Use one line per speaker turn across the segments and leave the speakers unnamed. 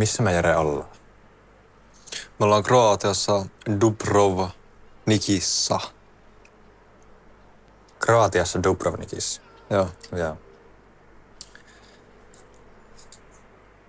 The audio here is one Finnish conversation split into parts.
Missä me Jere ollaan?
Me ollaan Kroatiassa Dubrovnikissa.
Kroatiassa Dubrovnikissa.
Joo.
Joo.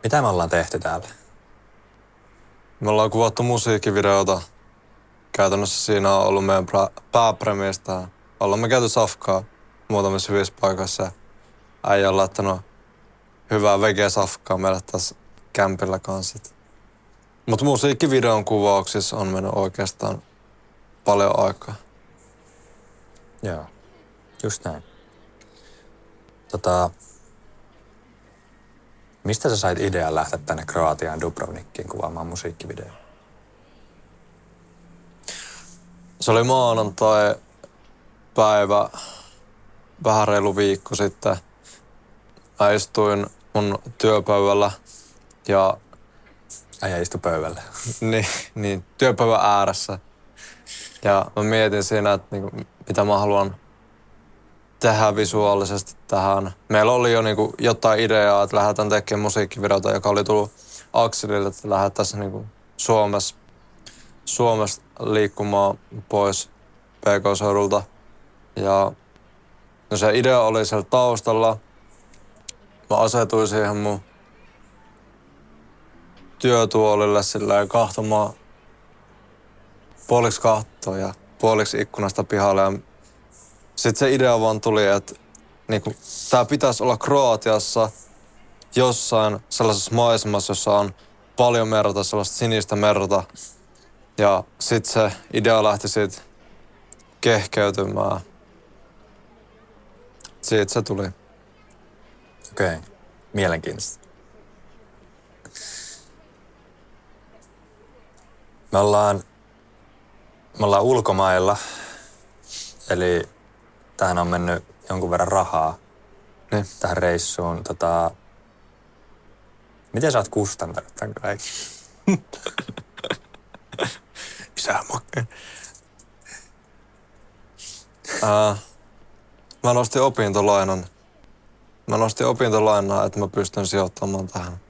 Mitä me ollaan tehty täällä?
Me ollaan kuvattu musiikkivideota. Käytännössä siinä on ollut meidän pääpremistä. Ollaan me käyty safkaa muutamissa hyvissä paikoissa. Äijä on laittanut hyvää vege-safkaa meille tässä kämpillä kanssa. Mutta musiikkivideon kuvauksissa on mennyt oikeastaan paljon aikaa.
Joo. Just näin. Mistä sä sait idean lähteä tänne Kroatiaan Dubrovnikkiin kuvaamaan musiikkivideoa?
Se oli maanantai päivä, vähän reilu viikko sitten. Mä istuin mun työpöydällä ja
Äijä istui pöydällä.
niin, työpöydän ääressä. Ja mä mietin siinä, että mitä mä haluan tehdä visuaalisesti tähän. Meillä oli jo jotain ideaa, että lähdetään tekemään musiikkivideota, joka oli tullut Akselille, että lähdettäisiin Suomesta liikkumaan pois PK-seudulta. Ja no se idea oli siellä taustalla. Mä asetuin siihen mun työtuolille silleen kahtomaan puoliksi kattoa ja puoliksi ikkunasta pihalle. Ja sitten se idea vaan tuli, että tää pitäisi olla Kroatiassa jossain sellaisessa maisemassa, jossa on paljon merta, sellaista sinistä merta. Ja sitten se idea lähti siitä kehkeytymään. Siitä se tuli.
Okei. Mielenkiintoista. Me ollaan ulkomailla, eli tähän on mennyt jonkun verran rahaa
Niin.
tähän reissuun. Miten sä oot kustantanut tämän kaiken?
Isä makee. Mä nostin opintolainan. Että mä pystyn sijoittamaan tähän.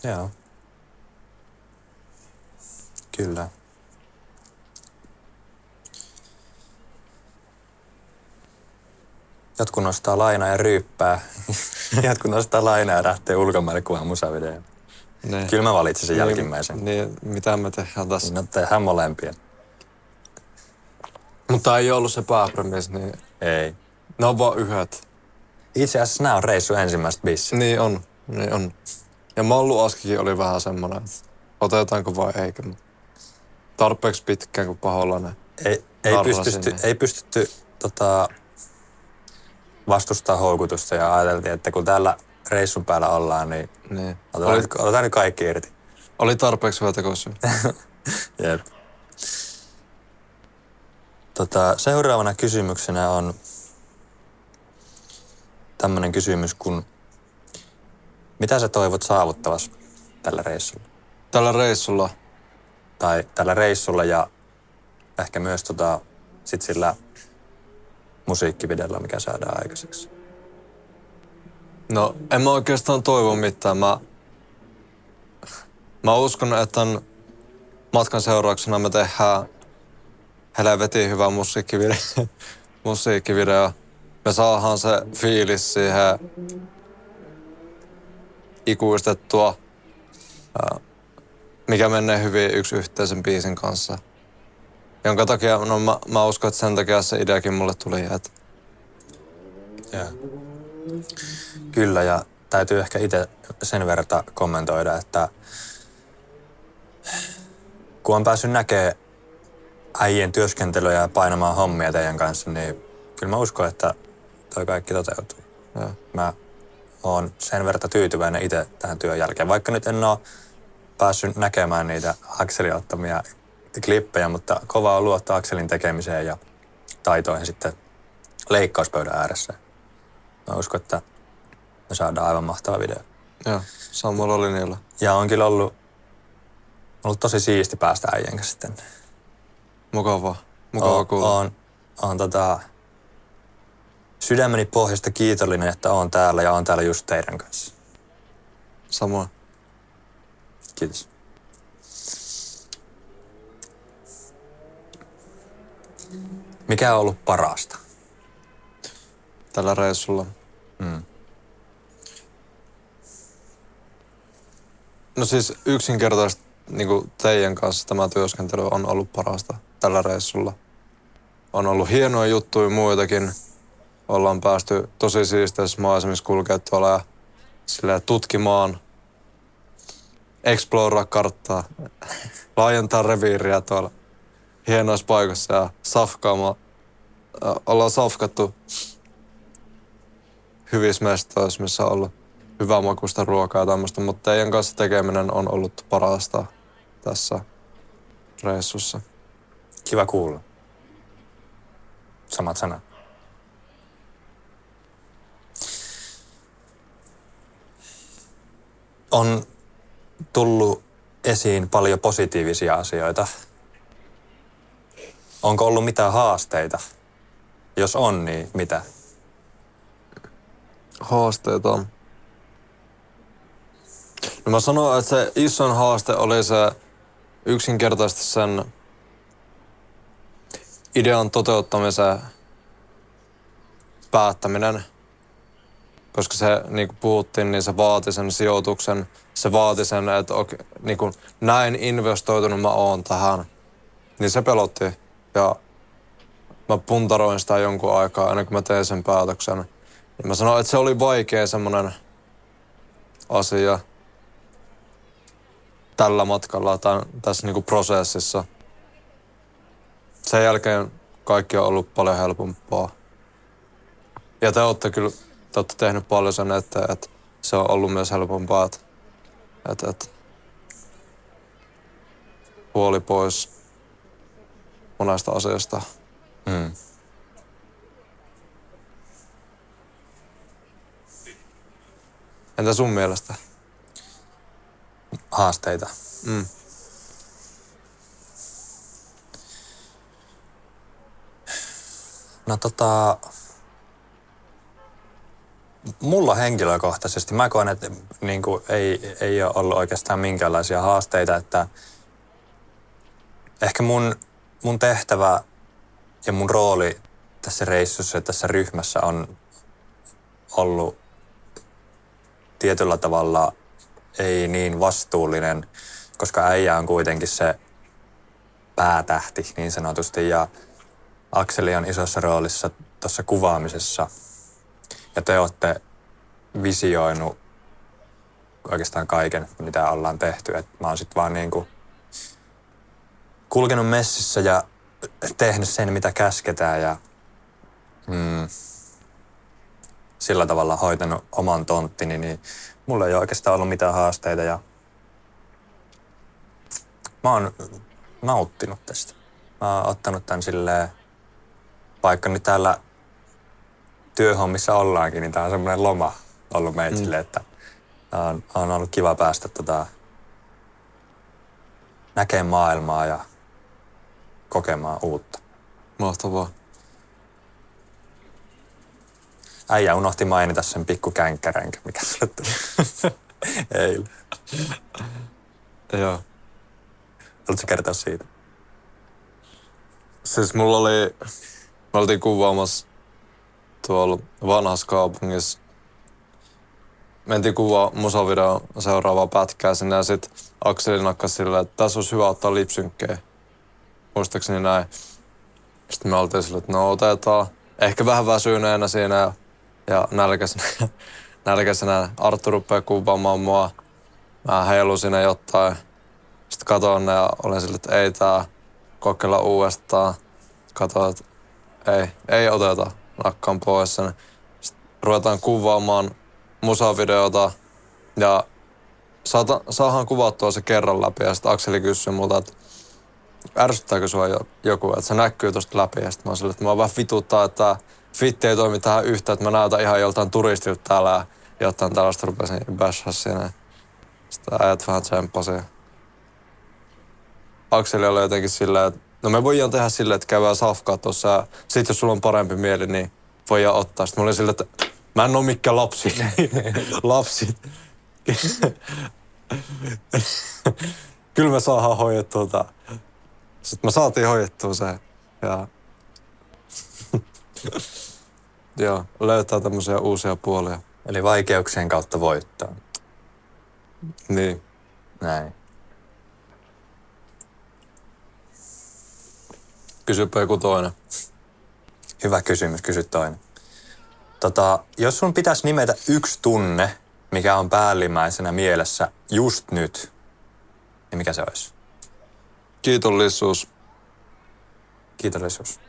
Joo. Kyllä. Jotkut nostaa lainaa ja ryyppää. Jotkut nostaa lainaa ja lähtee ulkomaille kuvaan musavideoon.
Niin.
Kyllä mä valitsin jälkimmäisen.
Niin, mitä me tehdään tässä?
No tehdään molempia.
Mutta ei ollut se pääpremis, niin
Ei.
ne on vaan yhdet.
Itse asiassa nämä on reissu ensimmäistä bissiä.
Niin on. Ja Mallu-askikin oli vähän semmoinen, että otetaanko vai eikö. Tarpeeksi pitkään kuin pahoillinen.
Ei pystytty vastustaa houkutusta ja ajateltiin, että kun täällä reissun päällä ollaan, niin otetaan nyt kaikki irti.
Oli tarpeeksi hyvä tekosyy.
Jep. Seuraavana kysymyksenä on tämmönen kysymys kuin mitä sä toivot saavuttavasi tällä reissulla?
Tällä reissulla?
Tai tällä reissulla ja ehkä myös sit sillä musiikkivideolla, mikä saadaan aikaiseksi.
No, en mä oikeastaan toivo mitään. Mä uskon, että tämän matkan seurauksena me tehdään helvetin hyvä musiikkivideo. Me saadaan se fiilis siihen ikuistettua, mikä menee hyvin yksi yhteisen biisin kanssa. Jonka takia, mä uskon, että sen takia se ideakin mulle tuli.
Kyllä, ja täytyy ehkä itse sen verran kommentoida, että kun on päässyt näkemään äijien työskentelyä ja painamaan hommia teidän kanssa, niin kyllä mä uskon, että toi kaikki toteutuu.
Ja.
Mä oon sen verran tyytyväinen itse tähän työn jälkeen, vaikka nyt en oo päässyt näkemään niitä Akselin ottamia klippejä, mutta kovaa on luottaa Akselin tekemiseen ja taitoihin sitten leikkauspöydän ääressä. Mä uskon, että me saadaan aivan mahtava video.
Joo, samalla linjalla.
Ja on kyllä ollut tosi siisti päästä äijän kanssa tänne.
Mukavaa kuulla.
On sydämeni pohjasta kiitollinen, että oon täällä ja oon täällä just teidän kanssa.
Samoin.
Kiitos. Mikä on ollut parasta?
Tällä reissulla. No siis yksinkertaisesti niin teidän kanssa tämä työskentely on ollut parasta tällä reissulla. On ollut hienoja juttuja muitakin. Ollaan päästy tosi siisteissä maisemissa kulkea tuolla ja silleen tutkimaan, exploraa karttaa, laajentaa reviiriä tuolla hienoissa paikoissa ja safkaamaan. Ollaan safkattu hyvissä mestoissa, missä on ollut hyvää makuista ruokaa ja tämmöistä, mutta teidän kanssa tekeminen on ollut parasta tässä reissussa.
Kiva kuulla. Samat sanat. On tullut esiin paljon positiivisia asioita. Onko ollut mitään haasteita? Jos on, niin mitä?
Haasteita on. No mä sanoin, että se isoin haaste oli se yksinkertaisesti sen idean toteuttamisen päättäminen. Koska se, niin kuin puhuttiin, niin se vaati sen sijoituksen. Se vaati sen, että niin kuin näin investoitunut mä oon tähän. Niin se pelotti. Ja mä puntaroin sitä jonkun aikaa ennen kuin mä tein sen päätöksen. Niin mä sanoin, että se oli vaikea semmonen asia tällä matkalla, tässä niin kuin prosessissa. Sen jälkeen kaikki on ollut paljon helpompaa. Ja te olette tehnyt paljon sen eteen, että se on ollut myös helpompaa, että huoli pois monesta asiasta. Entä sun mielestä?
Haasteita. No mulla henkilökohtaisesti mä koen, että niinku ei ole ollut oikeastaan minkäänlaisia haasteita, että ehkä mun tehtävä ja mun rooli tässä reissussa ja tässä ryhmässä on ollut tietyllä tavalla ei niin vastuullinen, koska äijä on kuitenkin se päätähti niin sanotusti ja Akseli on isossa roolissa tuossa kuvaamisessa ja te olette visioinut oikeastaan kaiken, mitä ollaan tehty. Et mä oon sit vaan niinku kulkenut messissä ja tehnyt sen, mitä käsketään ja sillä tavalla hoitanut oman tonttini, niin mulla ei ole oikeastaan ollut mitään haasteita ja mä oon nauttinut tästä. Mä oon ottanut tän silleen, vaikka nyt täällä työhommissa ollaankin, niin tää on semmoinen loma ollut meitsille, että on ollut kiva päästä näkemään maailmaa ja kokemaan uutta.
Mahtavaa.
Äijä unohti mainita sen pikku känkkäränkä, mikä sulle tuli eilen.
Joo.
Haluatko kertoa siitä?
Siis me oltiin kuvaamassa tuolla vanhassa kaupungissa. Mentiin kuvaa musavideon seuraavaa pätkää sinne ja sit Akseli nakkasi silleen, että tässä olisi hyvä ottaa lipsynkkejä. Muistaakseni näin. Sitten me oltiin silleen, että no otetaan. Ehkä vähän väsyneenä siinä ja nälkäisenä Arttu rupeaa kuvaamaan mua. Mä heilun siinä jotain. Sitten katoin ne ja olin silleen, että ei tää kokeilla uudestaan. Katoin, että ei oteta. Nakkaan pois sen. Sitten ruvetaan kuvaamaan musavideota ja saadaan kuvattua se kerran läpi. Ja sitten Akseli kysyi multa, että ärsyttääkö sua joku, että se näkyy tosta läpi. Ja sitten mä oon silleen, että mä vähän vituttaa, että tää fitti ei toimi tähän yhtään, että mä näytän ihan joltain turistilta täällä ja jotain tällaista rupesin bashaa siinä. Sitten äijät vähän tsemppasi. Akseli oli jotenkin silleen, että no me voidaan tehdä silleen, että käydään safkaa tossa ja sit jos sulla on parempi mieli, niin voidaan ottaa. Sitten mä olin sillä, että mä en oo mikään lapsi. Lapsit. Kyllä me saadaan hoidettua tää. Sitten me saatiin hoidettua se. Ja joo, löytää tämmöisiä uusia puolia.
Eli vaikeuksien kautta voittaa.
Niin.
Näin.
Kysypä joku toinen.
Hyvä kysymys, kysy toinen. Jos sun pitäisi nimetä yksi tunne, mikä on päällimmäisenä mielessä just nyt, niin mikä se olisi?
Kiitollisuus.
Kiitollisuus.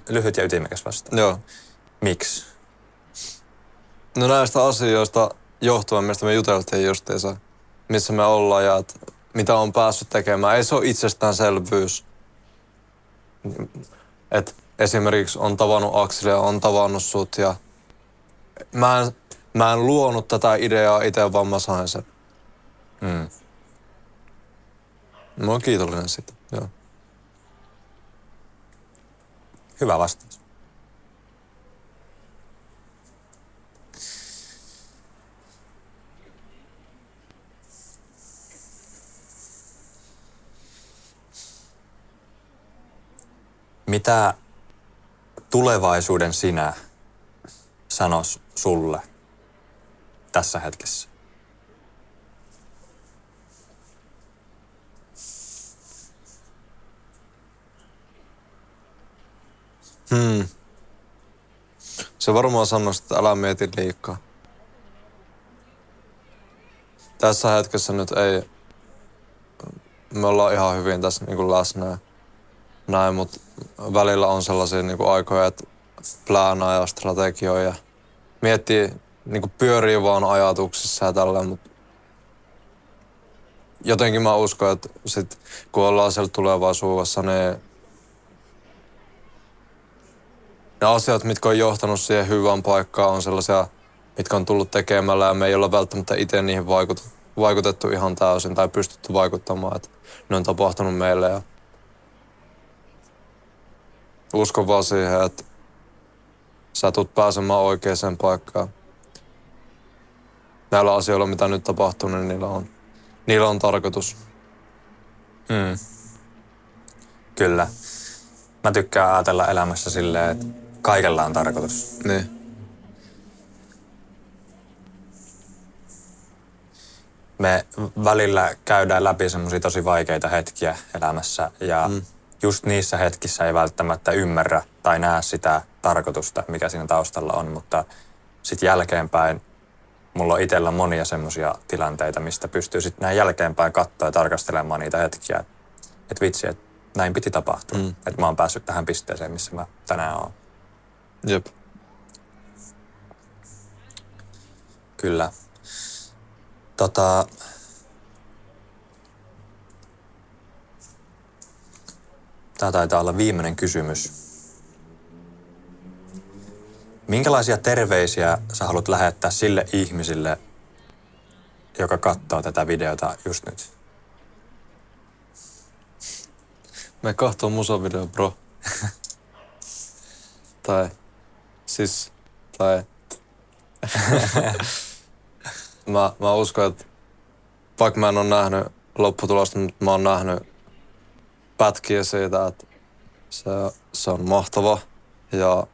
Lyhyt ja ytimekäs vastaus.
Joo.
Miksi?
No näistä asioista johtuen, mistä me juteltiin justiinsa, missä me ollaan ja mitä on päässyt tekemään. Ei se ole itsestäänselvyys. Et esimerkiksi on tavannut Akselia, on tavannut sut ja mä en luonut tätä ideaa itse, vaan mä sain sen. Mä oon kiitollinen siitä, joo.
Hyvä vastaus. Mitä tulevaisuuden sinä sanois sulle tässä hetkessä?
Se varmaan sanoisi, että älä mieti liikaa. Tässä hetkessä nyt ei... Me ollaan ihan hyvin tässä niin kuin läsnä ja näin, mutta välillä on sellaisia niin kuin aikoja, että pläänaa ja strategioi ja miettii, niin kuin pyörii vaan ajatuksissa ja tälleen, mutta jotenkin mä uskon, että sit, kun ollaan siellä tulevaisuudessa, niin ne asiat, mitkä on johtanut siihen hyvään paikkaan, on sellaisia, mitkä on tullut tekemällä ja me ei olla välttämättä itse niihin vaikutettu ihan täysin tai pystytty vaikuttamaan, että ne on tapahtunut meille ja uskon vaan siihen, että sä tulet pääsemään oikeaan paikkaan. Näillä asioilla, mitä nyt tapahtuu, niin niillä on tarkoitus.
Kyllä. Mä tykkään ajatella elämässä silleen, että kaikella on tarkoitus.
Niin.
Me välillä käydään läpi semmosia tosi vaikeita hetkiä elämässä ja just niissä hetkissä ei välttämättä ymmärrä tai näe sitä tarkoitusta, mikä siinä taustalla on, mutta sitten jälkeenpäin mulla on itsellä monia semmoisia tilanteita, mistä pystyy sitten näin jälkeenpäin katsoa ja tarkastelemaan niitä hetkiä. Että vitsi, että näin piti tapahtua. Että mä oon päässyt tähän pisteeseen, missä mä tänään oon.
Jep.
Kyllä. Tää taitaa olla viimeinen kysymys. Minkälaisia terveisiä sä haluat lähettää sille ihmisille, joka katsoo tätä videota just nyt?
Me kahtoo musavideo, bro. Tai mä uskon, että vaikka mä en ole nähnyt lopputulosta, mutta mä oon nähnyt pätkiä siitä, että se on mahtava. Ja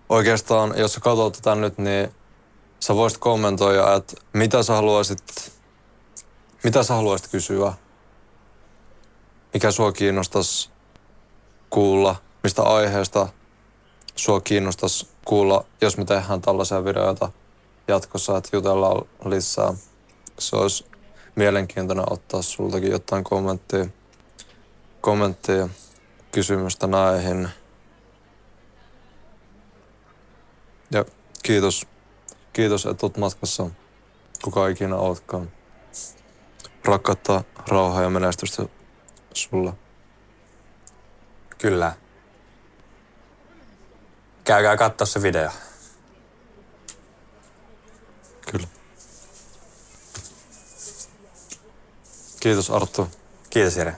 oikeastaan, jos sä katsot tätä nyt, niin sä voisit kommentoida, että mitä sä haluaisit kysyä. Mikä sua kiinnostaisi kuulla, mistä aiheesta sua kiinnostaisi kuulla, jos me tehdään tällaisia videoita jatkossa, että jutellaan lisää. Se olisi mielenkiintoinen ottaa sultakin jotain kommenttia, kysymystä näihin. Ja kiitos, että olet matkassa, kuka ikinä ootkaan. Rakkautta, rauhaa ja menestystä sulle.
Kyllä. Käykää katsoa se video.
Kyllä. Kiitos Arttu.
Kiitos Jere.